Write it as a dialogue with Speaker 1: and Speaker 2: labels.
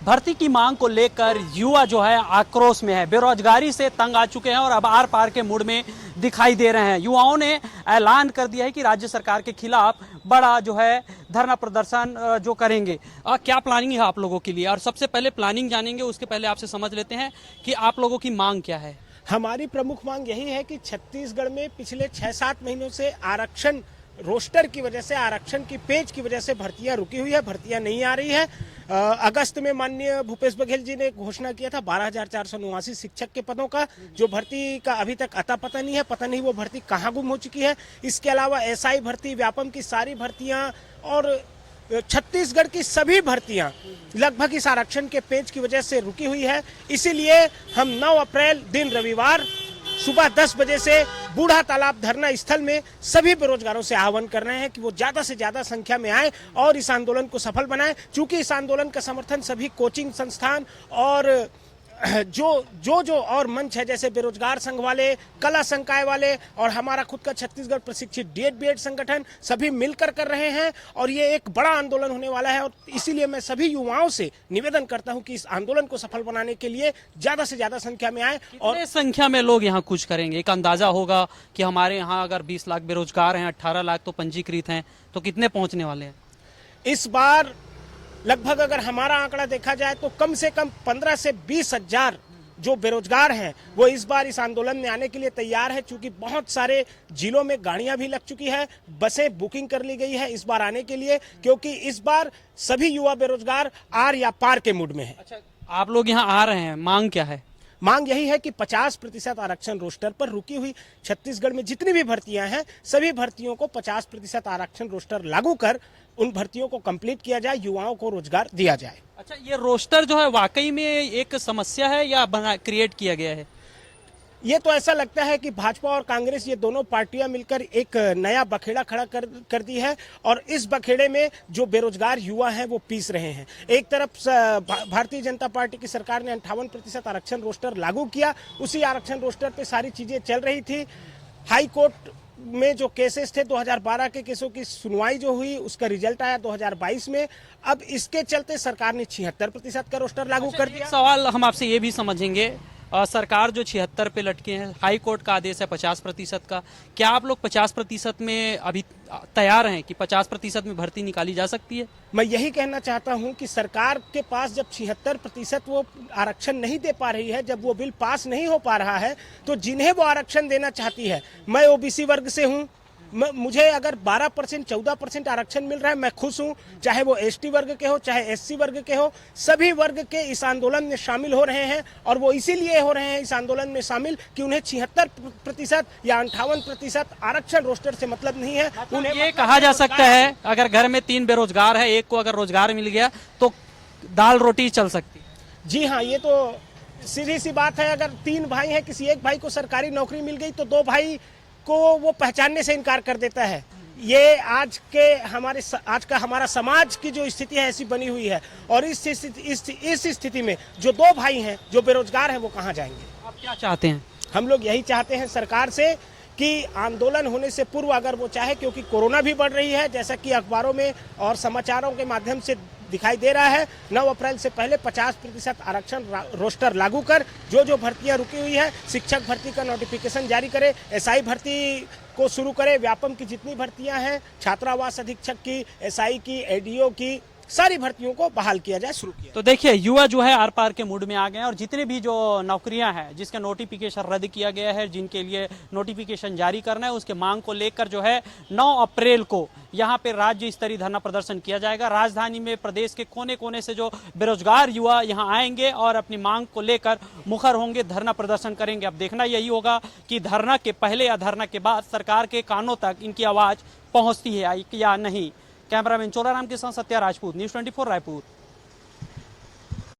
Speaker 1: भर्ती की मांग को लेकर युवा जो है आक्रोश में है, बेरोजगारी से तंग आ चुके हैं और अब आर पार के मूड में दिखाई दे रहे हैं। युवाओं ने ऐलान कर दिया है कि राज्य सरकार के खिलाफ बड़ा जो है धरना प्रदर्शन जो करेंगे। क्या प्लानिंग है आप लोगों के लिए? और सबसे पहले प्लानिंग जानेंगे, उसके पहले आपसे समझ लेते हैं कि आप लोगों की मांग क्या है।
Speaker 2: हमारी प्रमुख मांग यही है कि छत्तीसगढ़ में पिछले 6-7 महीनों से आरक्षण रोस्टर की वजह से, आरक्षण की पेज की वजह से भर्तियां रुकी हुई है, भर्तियां नहीं आ रही है। अगस्त में माननीय भूपेश बघेल जी ने घोषणा किया था 12,489 शिक्षक के पदों का, जो भर्ती का अभी तक अता पता नहीं है, पता नहीं वो भर्ती कहाँ गुम हो चुकी है। इसके अलावा एसआई भर्ती, व्यापम की सारी भर्तियां और छत्तीसगढ़ की सभी भर्तियां लगभग इस आरक्षण के पेज की वजह से रुकी हुई है। इसीलिए हम 9 अप्रैल दिन रविवार सुबह 10 बजे से बूढ़ा तालाब धरना स्थल में सभी बेरोजगारों से आह्वान कर रहे हैं कि वो ज्यादा से ज्यादा संख्या में आए और इस आंदोलन को सफल बनाएं। चूंकि इस आंदोलन का समर्थन सभी कोचिंग संस्थान और जो और मंच है, जैसे बेरोजगार संघ वाले, कला संकाय वाले और हमारा खुद का छत्तीसगढ़ प्रशिक्षित डीएड संगठन, सभी मिलकर कर रहे हैं और ये एक बड़ा आंदोलन होने वाला है। और इसीलिए मैं सभी युवाओं से निवेदन करता हूं कि इस आंदोलन को सफल बनाने के लिए ज्यादा से ज्यादा संख्या में आए।
Speaker 1: और संख्या में लोग यहाँ कुछ करेंगे? एक अंदाजा होगा कि हमारे यहाँ अगर 20 लाख बेरोजगार हैं, 18 लाख तो पंजीकृत हैं, तो कितने पहुंचने वाले हैं?
Speaker 2: इस बार लगभग अगर हमारा आंकड़ा देखा जाए तो कम से कम 15 से 20 हजार जो बेरोजगार हैं वो इस बार इस आंदोलन में आने के लिए तैयार है। क्योंकि बहुत सारे जिलों में गाड़ियां भी लग चुकी है, बसें बुकिंग कर ली गई है इस बार आने के लिए, क्योंकि इस बार सभी युवा बेरोजगार आर या पार के मूड में है।
Speaker 1: अच्छा, आप लोग यहाँ आ रहे हैं, मांग क्या है?
Speaker 2: मांग यही है कि 50% आरक्षण रोस्टर पर रुकी हुई छत्तीसगढ़ में जितनी भी भर्तियां हैं, सभी भर्तियों को 50% आरक्षण रोस्टर लागू कर उन भर्तियों को कंप्लीट किया जाए, युवाओं को रोजगार दिया जाए।
Speaker 1: अच्छा, ये रोस्टर जो है वाकई में एक समस्या है या क्रिएट किया गया है?
Speaker 2: ये तो ऐसा लगता है कि भाजपा और कांग्रेस, ये दोनों पार्टियां मिलकर एक नया बखेड़ा खड़ा कर दी है और इस बखेड़े में जो बेरोजगार युवा हैं वो पीस रहे हैं। एक तरफ भारतीय जनता पार्टी की सरकार ने 58% आरक्षण रोस्टर लागू किया, उसी आरक्षण रोस्टर पे सारी चीजें चल रही थी। हाई कोर्ट में जो केसेस थे, 2012 के केसों की सुनवाई जो हुई, उसका रिजल्ट आया 2022 में। अब इसके चलते सरकार ने 76% का रोस्टर लागू कर दिया।
Speaker 1: सवाल हम आपसे ये भी समझेंगे, सरकार जो 76 पे लटके हैं, हाई कोर्ट का आदेश है 50% का, क्या आप लोग 50% में अभी तैयार हैं कि 50% में भर्ती निकाली जा सकती है?
Speaker 2: मैं यही कहना चाहता हूं कि सरकार के पास जब 76% वो आरक्षण नहीं दे पा रही है, जब वो बिल पास नहीं हो पा रहा है, तो जिन्हें वो आरक्षण देना चाहती है, मैं ओबीसी वर्ग से हूं, मुझे अगर 12% 14% आरक्षण मिल रहा है, मैं खुश हूं। चाहे वो एसटी वर्ग के हो, चाहे एससी वर्ग के हो, सभी वर्ग के इस आंदोलन में शामिल हो रहे हैं और वो इसीलिए हो रहे हैं इस आंदोलन में शामिल कि उन्हें 76% या 58% आरक्षण रोस्टर से मतलब नहीं है।
Speaker 1: उन्हें ये कहा जा सकता है अगर घर में 3 बेरोजगार है, एक को अगर रोजगार मिल गया तो दाल रोटी चल सकती।
Speaker 2: जी हाँ, ये तो सीधी सी बात है। अगर 3 भाई हैं, किसी एक भाई को सरकारी नौकरी मिल गई तो 2 भाई को वो पहचानने से इनकार कर देता है। ये आज का हमारा समाज की जो स्थिति है ऐसी बनी हुई है और इस स्थिति में जो 2 भाई हैं जो बेरोजगार हैं वो कहाँ जाएंगे?
Speaker 1: आप क्या चाहते हैं?
Speaker 2: हम लोग यही चाहते हैं सरकार से कि आंदोलन होने से पूर्व अगर वो चाहे, क्योंकि कोरोना भी बढ़ रही है जैसा कि अखबारों में और समाचारों के माध्यम से दिखाई दे रहा है, 9 अप्रैल से पहले 50% आरक्षण रोस्टर लागू कर जो भर्तियां रुकी हुई है, शिक्षक भर्ती का नोटिफिकेशन जारी करे, एसआई भर्ती को शुरू करे, व्यापम की जितनी भर्तियां हैं, छात्रावास अधीक्षक की, एसआई की, एडीओ की, सारी भर्तियों को बहाल किया जाए, शुरू किया।
Speaker 1: तो देखिए, युवा जो है आर पार के मूड में आ गए हैं और जितने भी जो नौकरियां हैं जिसका नोटिफिकेशन रद्द किया गया है, जिनके लिए नोटिफिकेशन जारी करना है, उसके मांग को लेकर जो है 9 अप्रैल को यहाँ पे राज्य स्तरीय धरना प्रदर्शन किया जाएगा। राजधानी में प्रदेश के कोने कोने से जो बेरोजगार युवा यहाँ आएंगे और अपनी मांग को लेकर मुखर होंगे, धरना प्रदर्शन करेंगे। अब देखना यही होगा कि धरना के पहले या धरना के बाद सरकार के कानों तक इनकी आवाज पहुंचती है या नहीं। कैमरामैन चोलाराम के साथ सत्या राजपूत, न्यूज़ 24 रायपुर।